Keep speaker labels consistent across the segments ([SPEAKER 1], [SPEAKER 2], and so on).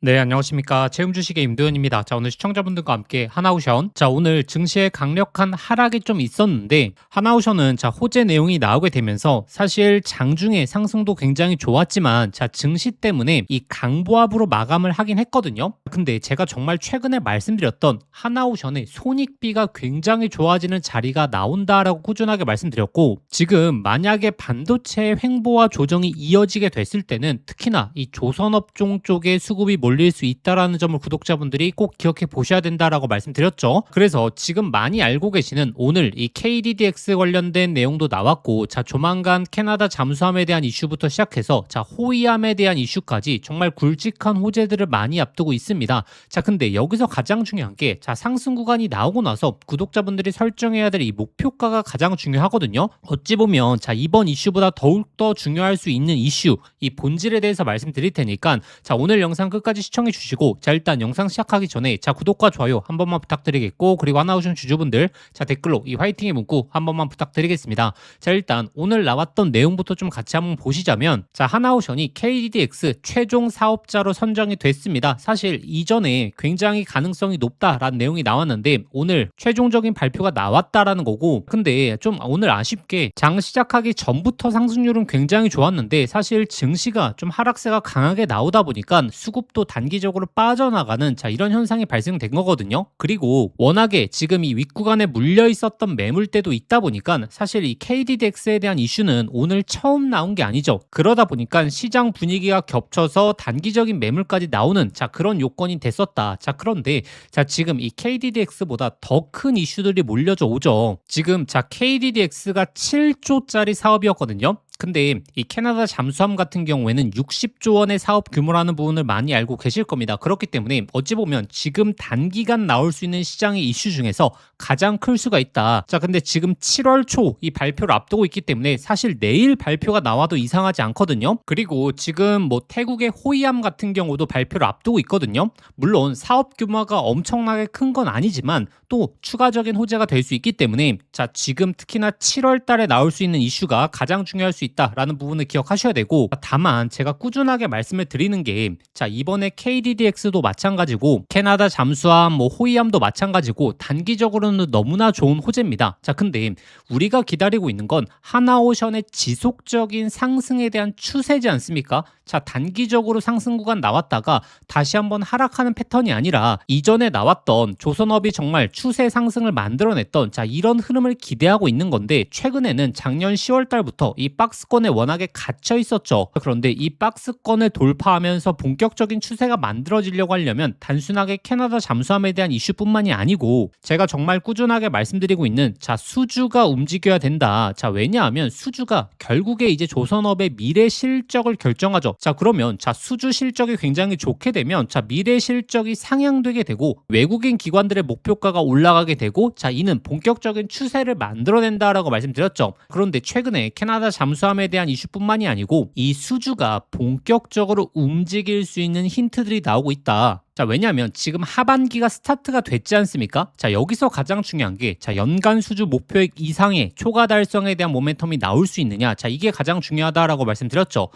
[SPEAKER 1] 네, 안녕하십니까. 채움 주식의 임도현입니다. 자, 오늘 시청자분들과 함께 하나오션. 자, 오늘 증시에 강력한 하락이 좀 있었는데, 하나오션은 호재 내용이 나오게 되면서 사실 장중에 상승도 굉장히 좋았지만, 증시 때문에 이 강보합으로 마감을 하긴 했거든요. 근데 제가 정말 최근에 말씀드렸던 하나오션의 손익비가 굉장히 좋아지는 자리가 나온다라고 꾸준하게 말씀드렸고, 지금 만약에 반도체의 횡보와 조정이 이어지게 됐을 때는 특히나 이 조선업종 쪽에 수급이 몰릴 수 있다라는 점을 구독자분들이 꼭 기억해 보셔야 된다라고 말씀드렸죠. 그래서 지금 많이 알고 계시는 오늘 이 KDDX 관련된 내용도 나왔고, 조만간 캐나다 잠수함에 대한 이슈부터 시작해서 호위함에 대한 이슈까지 정말 굵직한 호재들을 많이 앞두고 있습니다. 근데 여기서 가장 중요한 게 상승 구간이 나오고 나서 구독자분들이 설정해야 될 이 목표가가 가장 중요하거든요. 어찌 보면 이번 이슈보다 더욱더 중요할 수 있는 이슈, 이 본질에 대해서 말씀드릴 테니까 오늘 영상 끝까지 시청해 주시고, 일단 영상 시작하기 전에 구독과 좋아요 한 번만 부탁드리겠고, 그리고 하나오션 주주분들 댓글로 이 화이팅의 문구 한 번만 부탁드리겠습니다. 일단 오늘 나왔던 내용부터 좀 같이 한번 보시자면, 하나오션이 KDDX 최종 사업자로 선정이 됐습니다. 사실 이전에 굉장히 가능성이 높다라는 내용이 나왔는데 오늘 최종적인 발표가 나왔다라는 거고, 근데 좀 오늘 아쉽게 장 시작하기 전부터 상승률은 굉장히 좋았는데 사실 증시가 좀 하락세가 강하게 나오다 보니까 수급도 단기적으로 빠져나가는 이런 현상이 발생된 거거든요. 그리고 워낙에 지금 이 윗구간에 물려 있었던 매물대도 있다 보니까 사실 이 KDDX에 대한 이슈는 오늘 처음 나온 게 아니죠. 그러다 보니까 시장 분위기가 겹쳐서 단기적인 매물까지 나오는 그런 요건이 됐었다. 그런데 지금 이 KDDX보다 더 큰 이슈들이 몰려져 오죠. 지금 KDDX가 7조짜리 사업이었거든요. 근데 이 캐나다 잠수함 같은 경우에는 60조 원의 사업 규모라는 부분을 많이 알고 계실 겁니다. 그렇기 때문에 어찌 보면 지금 단기간 나올 수 있는 시장의 이슈 중에서 가장 클 수가 있다. 근데 지금 7월 초 이 발표를 앞두고 있기 때문에 사실 내일 발표가 나와도 이상하지 않거든요. 그리고 지금 태국의 호위함 같은 경우도 발표를 앞두고 있거든요. 물론 사업 규모가 엄청나게 큰 건 아니지만 또 추가적인 호재가 될 수 있기 때문에 지금 특히나 7월 달에 나올 수 있는 이슈가 가장 중요할 수 있다라는 부분을 기억하셔야 되고, 다만 제가 꾸준하게 말씀을 드리는 게 이번에 KDDX도 마찬가지고 캐나다 잠수함 호위함도 마찬가지고 단기적으로는 너무나 좋은 호재입니다. 근데 우리가 기다리고 있는 건 하나오션의 지속적인 상승에 대한 추세지 않습니까? 단기적으로 상승 구간 나왔다가 다시 한번 하락하는 패턴이 아니라 이전에 나왔던 조선업이 정말 추세 상승을 만들어냈던 이런 흐름을 기대하고 있는 건데, 최근에는 작년 10월 달부터 이 박스권에 워낙에 갇혀 있었죠. 그런데 이 박스권을 돌파하면서 본격적인 추세가 만들어지려고 하려면 단순하게 캐나다 잠수함에 대한 이슈뿐만이 아니고 제가 정말 꾸준하게 말씀드리고 있는 수주가 움직여야 된다. 왜냐하면 수주가 결국에 이제 조선업의 미래 실적을 결정하죠. 그러면 수주 실적이 굉장히 좋게 되면 미래 실적이 상향되게 되고 외국인 기관들의 목표가가 올라가게 되고 이는 본격적인 추세를 만들어낸다라고 말씀드렸죠. 그런데 최근에 캐나다 잠수함에 대한 이슈뿐만이 아니고 이 수주가 본격적으로 움직일 수 있는 힌트들이 나오고 있다. 왜냐하면 지금 하반기가 스타트가 됐지 않습니까? 여기서 가장 중요한 게 연간 수주 목표액 이상의 초과 달성에 대한 모멘텀이 나올 수 있느냐, 이게 가장 중요하다라고 말씀드렸죠.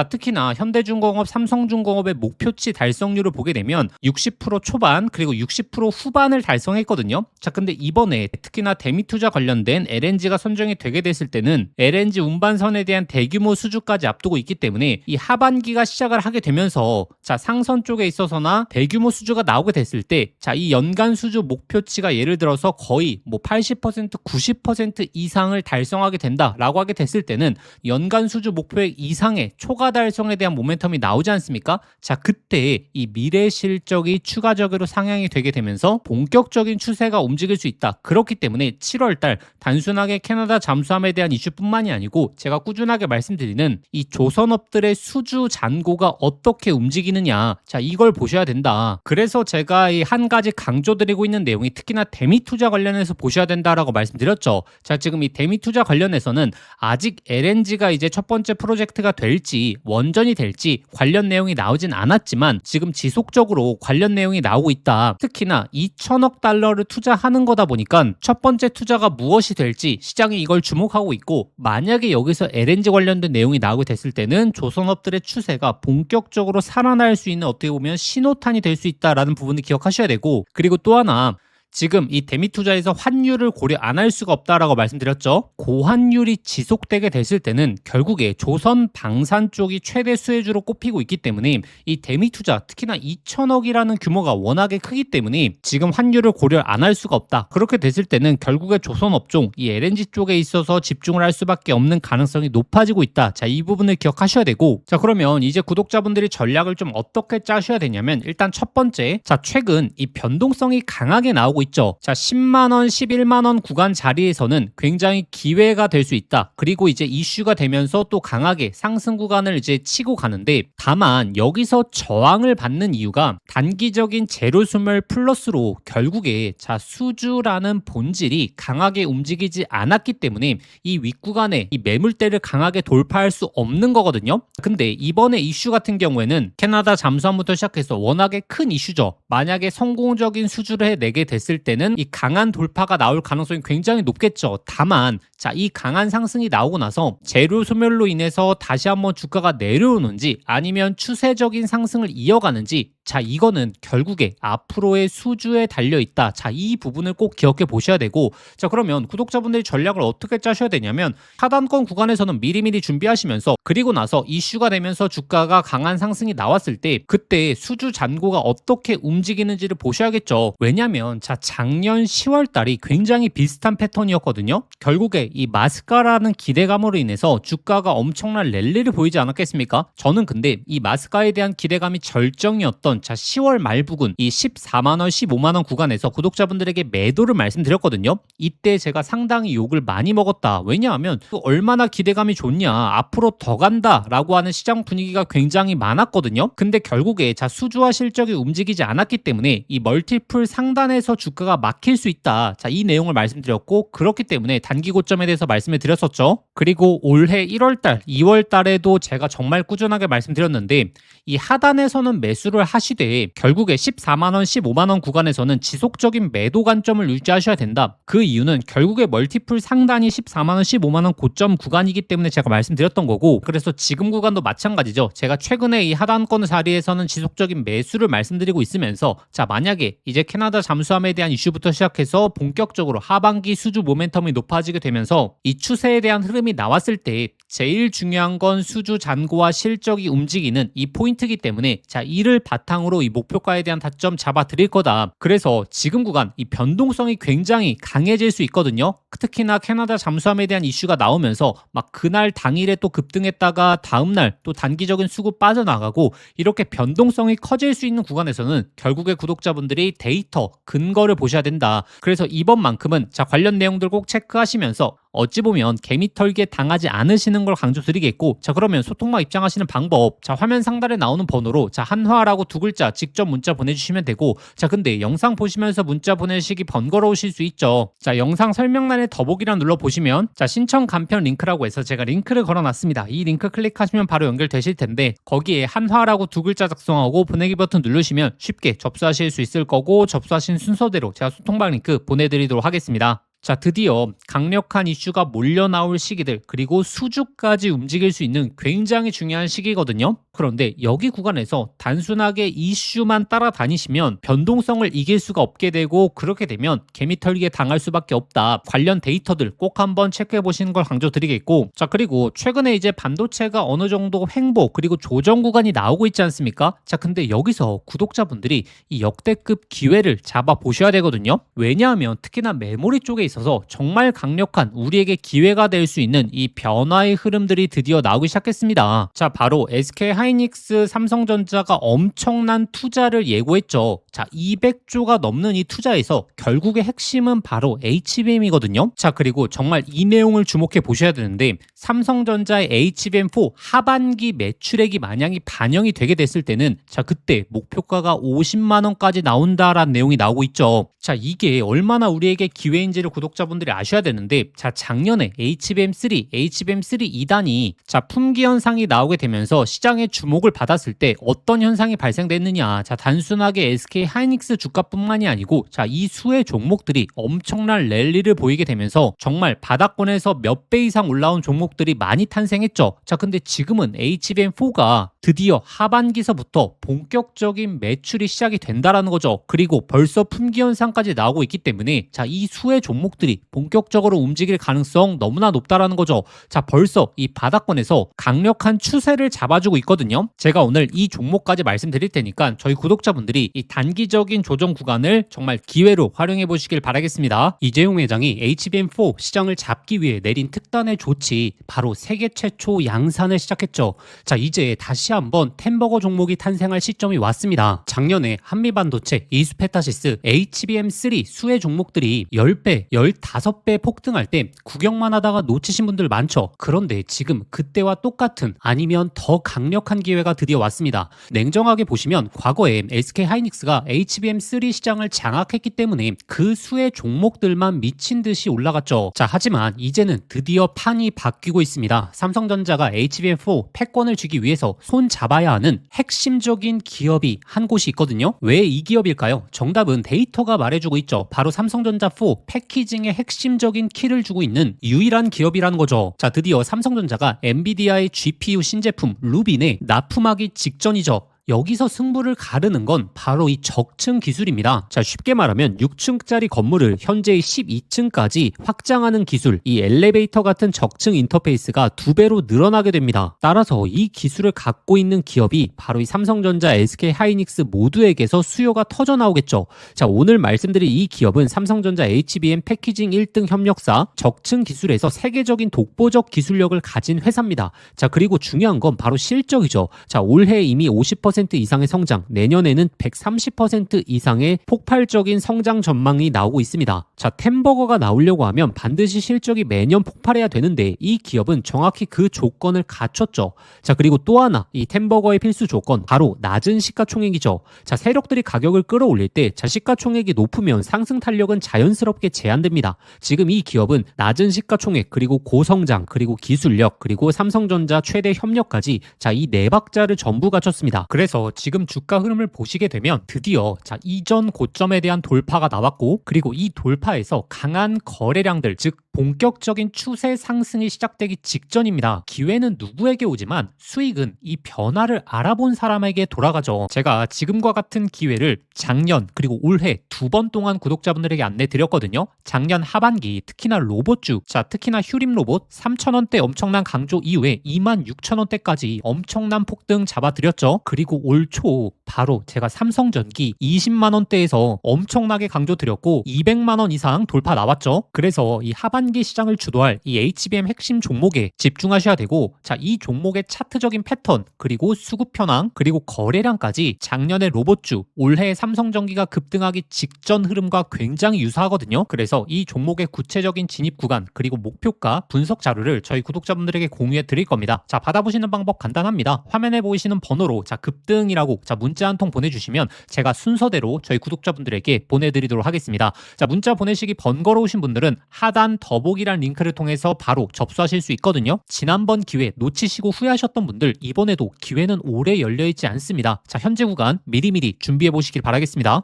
[SPEAKER 1] 특히나 현대중공업, 삼성중공업의 목표치 달성률을 보게 되면 60% 초반 그리고 60% 후반을 달성했거든요. 근데 이번에 특히나 대미투자 관련된 LNG가 선정이 되게 됐을 때는 LNG 운반선에 대한 대규모 수주까지 앞두고 있기 때문에 이 하반기가 시작을 하게 되면서 상선 쪽에 있어서나 대규모 수주가 나오게 됐을 때 이 연간 수주 목표치가 예를 들어서 거의 80% 90% 이상을 달성하게 된다라고 하게 됐을 때는 연간 수주 목표액 이상의 초과 달성에 대한 모멘텀이 나오지 않습니까? 그때 이 미래 실적이 추가적으로 상향이 되게 되면서 본격적인 추세가 움직일 수 있다. 그렇기 때문에 7월 달 단순하게 캐나다 잠수함에 대한 이슈뿐만이 아니고 제가 꾸준하게 말씀드리는 이 조선업들의 수주 잔고가 어떻게 움직이느냐, 이걸 보셔야 된다. 있다. 그래서 제가 이 한 가지 강조드리고 있는 내용이 특히나 대미 투자 관련해서 보셔야 된다라고 말씀드렸죠. 자, 지금 이 대미 투자 관련해서는 아직 LNG가 이제 첫 번째 프로젝트가 될지 원전이 될지 관련 내용이 나오진 않았지만 지금 지속적으로 관련 내용이 나오고 있다. 특히나 2천억 달러를 투자하는 거다 보니까 첫 번째 투자가 무엇이 될지 시장이 이걸 주목하고 있고, 만약에 여기서 LNG 관련된 내용이 나오게 됐을 때는 조선업들의 추세가 본격적으로 살아날 수 있는 어떻게 보면 신호탄이 될 수 있다라는 부분을 기억하셔야 되고, 그리고 또 하나 지금 이 대미 투자에서 환율을 고려 안 할 수가 없다라고 말씀드렸죠. 고환율이 지속되게 됐을 때는 결국에 조선 방산 쪽이 최대 수혜주로 꼽히고 있기 때문에 이 대미 투자 특히나 2천억이라는 규모가 워낙에 크기 때문에 지금 환율을 고려 안 할 수가 없다. 그렇게 됐을 때는 결국에 조선 업종 이 LNG 쪽에 있어서 집중을 할 수밖에 없는 가능성이 높아지고 있다. 자, 이 부분을 기억하셔야 되고, 자, 그러면 이제 구독자분들이 전략을 좀 어떻게 짜셔야 되냐면, 일단 첫 번째, 자, 최근 이 변동성이 강하게 나오고 있죠. 자, 10만원, 11만원 구간 자리에서는 굉장히 기회가 될 수 있다. 그리고 이제 이슈가 되면서 또 강하게 상승 구간을 이제 치고 가는데, 다만 여기서 저항을 받는 이유가 단기적인 제로 소멸 플러스로 결국에 자, 수주라는 본질이 강하게 움직이지 않았기 때문에 이 윗구간에 이 매물대를 강하게 돌파할 수 없는 거거든요. 근데 이번에 이슈 같은 경우에는 캐나다 잠수함부터 시작해서 워낙에 큰 이슈죠. 만약에 성공적인 수주를 해내게 됐을 때는 이 강한 돌파가 나올 가능성이 굉장히 높겠죠. 다만 자, 이 강한 상승이 나오고 나서 재료 소멸로 인해서 다시 한번 주가가 내려오는지 아니면 추세적인 상승을 이어가는지, 자, 이거는 결국에 앞으로의 수주에 달려있다. 자, 이 부분을 꼭 기억해 보셔야 되고, 자, 그러면 구독자분들이 전략을 어떻게 짜셔야 되냐면, 하단권 구간에서는 미리미리 준비하시면서, 그리고 나서 이슈가 되면서 주가가 강한 상승이 나왔을 때 그때 수주 잔고가 어떻게 움직이는지를 보셔야겠죠. 왜냐면 자, 작년 10월 달이 굉장히 비슷한 패턴이었거든요. 결국에 이 마스카라는 기대감으로 인해서 주가가 엄청난 랠리를 보이지 않았겠습니까? 저는 근데 이 마스카에 대한 기대감이 절정이었던 자, 10월 말 부근 이 14만원, 15만원 구간에서 구독자분들에게 매도를 말씀드렸거든요. 이때 제가 상당히 욕을 많이 먹었다. 왜냐하면 또 얼마나 기대감이 좋냐, 앞으로 더 간다 라고 하는 시장 분위기가 굉장히 많았거든요. 근데 결국에 자, 수주와 실적이 움직이지 않았기 때문에 이 멀티플 상단에서 주가가 막힐 수 있다. 자, 이 내용을 말씀드렸고, 그렇기 때문에 단기 고점에 대해서 말씀을 드렸었죠. 그리고 올해 1월달, 2월달에도 제가 정말 꾸준하게 말씀드렸는데, 이 하단에서는 매수를 하시되 결국에 14만원, 15만원 구간에서는 지속적인 매도 관점을 유지하셔야 된다. 그 이유는 결국에 멀티플 상단이 14만원, 15만원 고점 구간이기 때문에 제가 말씀드렸던 거고, 그래서 지금 구간도 마찬가지죠. 제가 최근에 이 하단권 자리에서는 지속적인 매수를 말씀드리고 있으면서, 자, 만약에 이제 캐나다 잠수함에 대한 이슈부터 시작해서 본격적으로 하반기 수주 모멘텀이 높아지게 되면서 이 추세에 대한 흐름이 나왔을 때 제일 중요한 건 수주 잔고와 실적이 움직이는 이 포인트이기 때문에 자, 이를 바탕으로 이 목표가에 대한 타점 잡아 드릴 거다. 그래서 지금 구간 이 변동성이 굉장히 강해질 수 있거든요. 특히나 캐나다 잠수함에 대한 이슈가 나오면서 막 그날 당일에 또 급등했다가 다음날 또 단기적인 수급 빠져나가고 이렇게 변동성이 커질 수 있는 구간에서는 결국에 구독자분들이 데이터, 근거를 보셔야 된다. 그래서 이번만큼은 자, 관련 내용들 꼭 체크하시면서 어찌 보면 개미털기에 당하지 않으시는 걸 강조드리겠고, 자, 그러면 소통방 입장하시는 방법, 자, 화면 상단에 나오는 번호로 자, 한화라고 두 글자 직접 문자 보내주시면 되고, 자, 근데 영상 보시면서 문자 보내시기 번거로우실 수 있죠. 자, 영상 설명란에 더보기란 눌러보시면 자, 신청 간편 링크라고 해서 제가 링크를 걸어놨습니다. 이 링크 클릭하시면 바로 연결되실 텐데, 거기에 한화라고 두 글자 작성하고 보내기 버튼 누르시면 쉽게 접수하실 수 있을 거고, 접수하신 순서대로 제가 소통방 링크 보내드리도록 하겠습니다. 자, 드디어 강력한 이슈가 몰려 나올 시기들, 그리고 수주까지 움직일 수 있는 굉장히 중요한 시기거든요. 그런데 여기 구간에서 단순하게 이슈만 따라다니시면 변동성을 이길 수가 없게 되고, 그렇게 되면 개미털기에 당할 수밖에 없다. 관련 데이터들 꼭 한번 체크해 보시는 걸 강조드리겠고, 자, 그리고 최근에 이제 반도체가 어느 정도 횡보 그리고 조정 구간이 나오고 있지 않습니까? 자, 근데 여기서 구독자분들이 이 역대급 기회를 잡아 보셔야 되거든요. 왜냐하면 특히나 메모리 쪽에 있어서 정말 강력한 우리에게 기회가 될 수 있는 이 변화의 흐름들이 드디어 나오기 시작했습니다. 자, 바로 SK 하이닉스, 삼성전자가 엄청난 투자를 예고했죠. 자, 200조가 넘는 이 투자에서 결국의 핵심은 바로 HBM이거든요. 자, 그리고 정말 이 내용을 주목해 보셔야 되는데, 삼성전자의 HBM4 하반기 매출액이 만약에 반영이 되게 됐을 때는 자, 그때 목표가가 50만 원까지 나온다라는 내용이 나오고 있죠. 자, 이게 얼마나 우리에게 기회인지를 구독자분들이 아셔야 되는데, 자, 작년에 HBM3 2단이 자, 품귀 현상이 나오게 되면서 시장의 주목을 받았을 때 어떤 현상이 발생됐느냐. 자, 단순하게 SK 하이닉스 주가뿐만이 아니고 자, 이 수의 종목들이 엄청난 랠리를 보이게 되면서 정말 바닥권에서 몇 배 이상 올라온 종목들이 많이 탄생했죠. 자, 근데 지금은 HBM4가 드디어 하반기서부터 본격적인 매출이 시작이 된다라는 거죠. 그리고 벌써 품귀 현상까지 나오고 있기 때문에 자, 이 수의 종목들이 본격적으로 움직일 가능성 너무나 높다라는 거죠. 자, 벌써 이 바닥권에서 강력한 추세를 잡아주고 있거든요. 제가 오늘 이 종목까지 말씀드릴 테니까 저희 구독자분들이 이 단기적인 조정 구간을 정말 기회로 활용해 보시길 바라겠습니다. 이재용 회장이 HBM4 시장을 잡기 위해 내린 특단의 조치, 바로 세계 최초 양산을 시작했죠. 자, 이제 다시 한번 템버거 종목이 탄생할 시점이 왔습니다. 작년에 한미반도체, 이수페타시스, HBM3 수의 종목들이 10배, 15배 폭등할 때 구경만 하다가 놓치신 분들 많죠. 그런데 지금 그때와 똑같은 아니면 더 강력한 기회가 드디어 왔습니다. 냉정하게 보시면 과거에 SK 하이닉스가 HBM3 시장을 장악했기 때문에 그 수의 종목들만 미친 듯이 올라갔죠. 자, 하지만 이제는 드디어 판이 바뀌고 있습니다. 삼성전자가 HBM4 패권을 쥐기 위해서 손 잡아야 하는 핵심적인 기업이 한 곳이 있거든요. 왜 이 기업일까요? 정답은 데이터가 말해주고 있죠. 바로 삼성전자 4 패키징의 핵심적인 키를 주고 있는 유일한 기업이라는 거죠. 자, 드디어 삼성전자가 엔비디아의 GPU 신제품 루빈에 납품하기 직전이죠. 여기서 승부를 가르는 건 바로 이 적층 기술입니다. 자, 쉽게 말하면 6층짜리 건물을 현재의 12층까지 확장하는 기술, 이 엘리베이터 같은 적층 인터페이스가 2배로 늘어나게 됩니다. 따라서 이 기술을 갖고 있는 기업이 바로 이 삼성전자, SK 하이닉스 모두에게서 수요가 터져 나오겠죠. 자, 오늘 말씀드린 이 기업은 삼성전자 HBM 패키징 1등 협력사, 적층 기술에서 세계적인 독보적 기술력을 가진 회사입니다. 자, 그리고 중요한 건 바로 실적이죠. 자, 올해 이미 50% 이상의 성장, 내년에는 130% 이상의 폭발적인 성장 전망이 나오고 있습니다. 자, 템버거가 나오려고 하면 반드시 실적이 매년 폭발해야 되는데 이 기업은 정확히 그 조건을 갖췄죠. 자, 그리고 또 하나, 이 템버거의 필수 조건, 바로 낮은 시가총액이죠. 자, 세력들이 가격을 끌어올릴 때 자, 시가총액이 높으면 상승 탄력은 자연스럽게 제한됩니다. 지금 이 기업은 낮은 시가총액, 그리고 고성장, 그리고 기술력, 그리고 삼성전자 최대 협력까지 자, 이 네 박자를 전부 갖췄습니다. 그래서 지금 주가 흐름을 보시게 되면 드디어 자, 이전 고점에 대한 돌파가 나왔고, 그리고 이 돌파에서 강한 거래량들, 즉 본격적인 추세 상승이 시작되기 직전입니다. 기회는 누구에게 오지만 수익은 이 변화를 알아본 사람에게 돌아가죠. 제가 지금과 같은 기회를 작년 그리고 올해 2번 동안 구독자분들에게 안내 드렸거든요. 작년 하반기 특히나 로봇주, 자, 특히나 휴림 로봇 3,000원대 엄청난 강조 이후에 26,000원대까지 엄청난 폭등 잡아드렸죠. 그리고 올 초 바로 제가 삼성전기 20만원대에서 엄청나게 강조 드렸고 200만원 이상 돌파 나왔죠. 그래서 이 하반기 시장을 주도할 이 HBM 핵심 종목에 집중하셔야 되고, 자, 이 종목의 차트적인 패턴, 그리고 수급 현황, 그리고 거래량까지 작년의 로봇주, 올해 삼성전기가 급등하기 직전 흐름과 굉장히 유사하거든요. 그래서 이 종목의 구체적인 진입 구간, 그리고 목표가 분석 자료를 저희 구독자분들에게 공유해 드릴 겁니다. 자, 받아보시는 방법 간단합니다. 화면에 보이시는 번호로 자, 급등이라고 자, 문자 한 통 보내주시면 제가 순서대로 저희 구독자분들에게 보내드리도록 하겠습니다. 자, 문자 보내시기 번거로우신 분들은 하단 더보기란 링크를 통해서 바로 접수하실 수 있거든요. 지난번 기회 놓치시고 후회하셨던 분들, 이번에도 기회는 오래 열려있지 않습니다. 자, 현재 구간 미리미리 준비해 보시길 바라겠습니다.